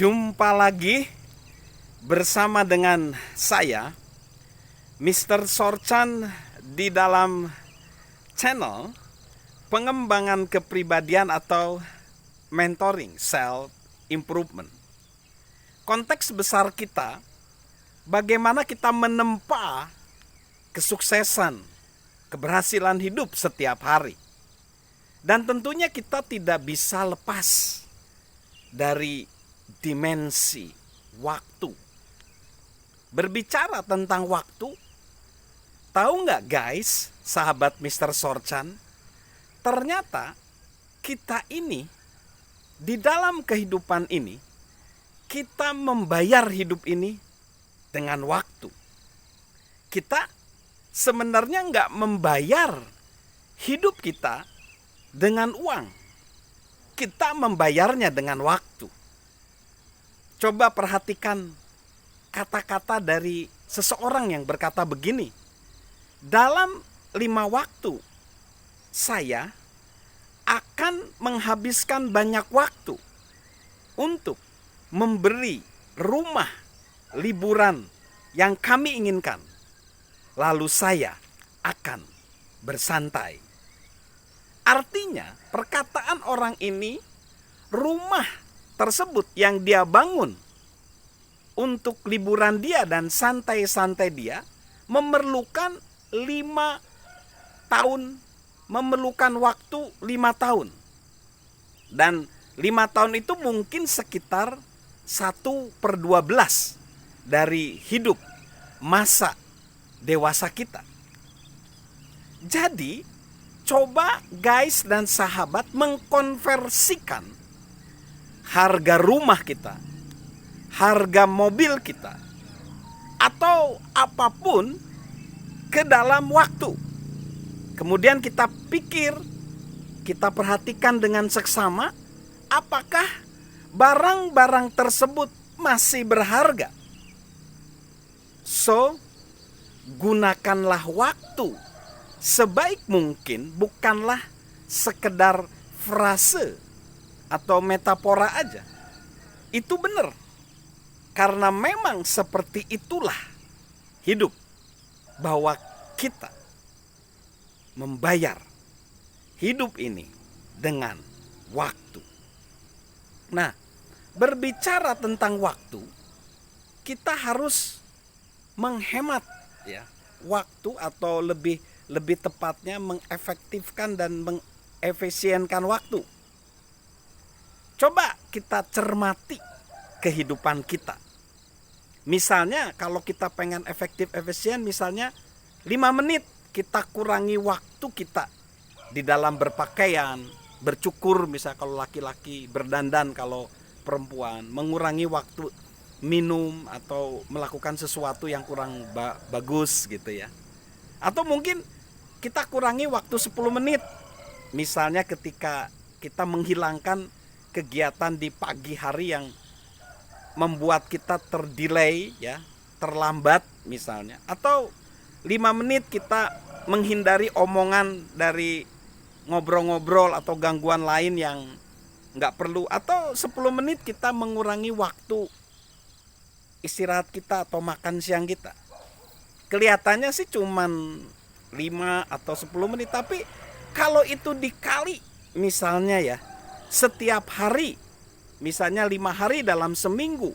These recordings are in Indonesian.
Jumpa lagi bersama dengan saya, Mr. Sorchan, di dalam channel pengembangan kepribadian atau mentoring self improvement. Konteks besar kita, bagaimana kita menempa kesuksesan, keberhasilan hidup setiap hari. Dan tentunya kita tidak bisa lepas dari dimensi waktu. Berbicara tentang waktu, tahu nggak guys, sahabat Mr. Sorchan, ternyata kita ini di dalam kehidupan ini, kita membayar hidup ini dengan waktu. Kita sebenarnya nggak membayar hidup kita dengan uang. Kita membayarnya dengan waktu. Coba perhatikan kata-kata dari seseorang yang berkata begini. Dalam 5 waktu, saya akan menghabiskan banyak waktu untuk memberi rumah liburan yang kami inginkan. Lalu saya akan bersantai. Artinya, perkataan orang ini, rumah tersebut yang dia bangun untuk liburan dia dan santai-santai dia, memerlukan 5 tahun, memerlukan waktu 5 tahun. Dan 5 tahun itu mungkin sekitar 1/12 dari hidup masa dewasa kita. Jadi, coba guys dan sahabat mengkonversikan harga rumah kita, harga mobil kita, atau apapun ke dalam waktu. Kemudian kita pikir, kita perhatikan dengan seksama, apakah barang-barang tersebut masih berharga. So, gunakanlah waktu sebaik mungkin, bukanlah sekedar frase atau metafora aja. Itu benar. Karena memang seperti itulah hidup, bahwa kita membayar hidup ini dengan waktu. Nah, berbicara tentang waktu, kita harus menghemat ya waktu, atau lebih tepatnya mengefektifkan dan mengefisienkan waktu. Coba kita cermati kehidupan kita. Misalnya kalau kita pengen efektif efisien, misalnya 5 menit kita kurangi waktu kita di dalam berpakaian, bercukur misalnya kalau laki-laki, berdandan kalau perempuan, mengurangi waktu minum atau melakukan sesuatu yang kurang bagus gitu ya. Atau mungkin kita kurangi waktu 10 menit. Misalnya ketika kita menghilangkan kegiatan di pagi hari yang membuat kita terdelay ya, terlambat misalnya. Atau 5 menit kita menghindari omongan dari ngobrol-ngobrol atau gangguan lain yang nggak perlu. Atau 10 menit kita mengurangi waktu istirahat kita atau makan siang kita. Kelihatannya sih cuman 5 atau 10 menit, tapi kalau itu dikali misalnya ya, setiap hari, misalnya 5 hari dalam seminggu,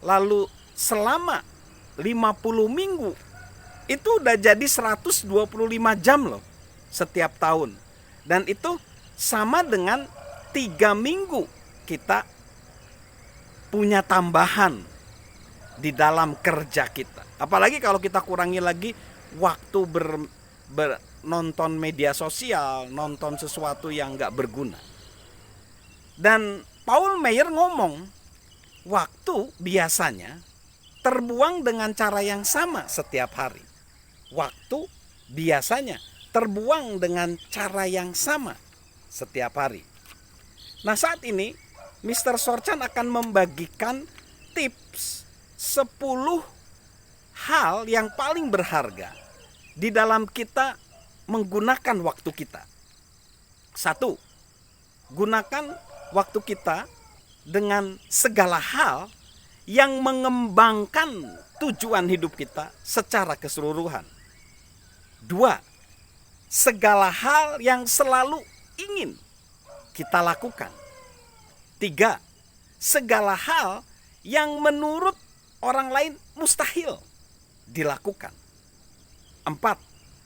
lalu selama 50 minggu, itu udah jadi 125 jam loh setiap tahun. Dan itu sama dengan 3 minggu kita punya tambahan di dalam kerja kita. Apalagi kalau kita kurangi lagi waktu nonton media sosial, nonton sesuatu yang gak berguna. Dan Paul Meyer ngomong, waktu biasanya terbuang dengan cara yang sama setiap hari. Waktu biasanya terbuang dengan cara yang sama setiap hari. Nah, saat ini Mr. Sorchan akan membagikan tips 10 hal yang paling berharga di dalam kita menggunakan waktu kita. 1. Gunakan waktu kita dengan segala hal yang mengembangkan tujuan hidup kita secara keseluruhan. 2. Segala hal yang selalu ingin kita lakukan. 3. Segala hal yang menurut orang lain mustahil dilakukan. 4.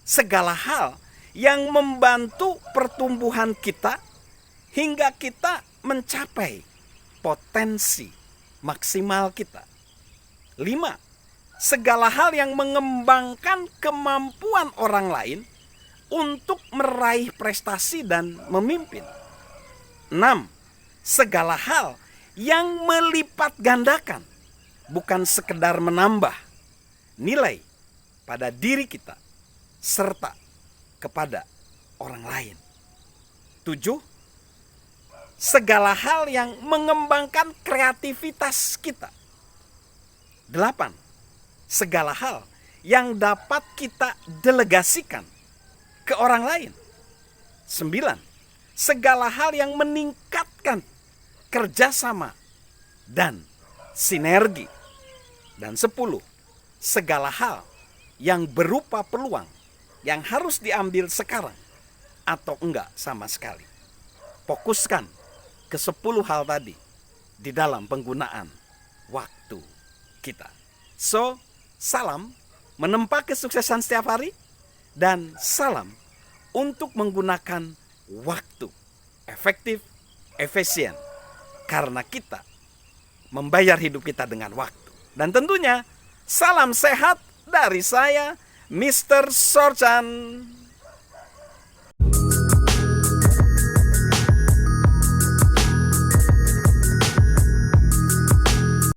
Segala hal yang membantu pertumbuhan kita hingga kita mencapai potensi maksimal kita. 5. Segala hal yang mengembangkan kemampuan orang lain untuk meraih prestasi dan memimpin. 6. Segala hal yang melipat gandakan, bukan sekedar menambah nilai pada diri kita serta kepada orang lain. 7. Segala hal yang mengembangkan kreativitas kita. 8. Segala hal yang dapat kita delegasikan ke orang lain. 9. Segala hal yang meningkatkan kerjasama dan sinergi. Dan 10. Segala hal yang berupa peluang yang harus diambil sekarang atau enggak sama sekali. Fokuskan ke 10 hal tadi di dalam penggunaan waktu kita. So, salam menempa kesuksesan setiap hari dan salam untuk menggunakan waktu efektif, efisien, karena kita membayar hidup kita dengan waktu. Dan tentunya salam sehat dari saya, Mr. Sorchan.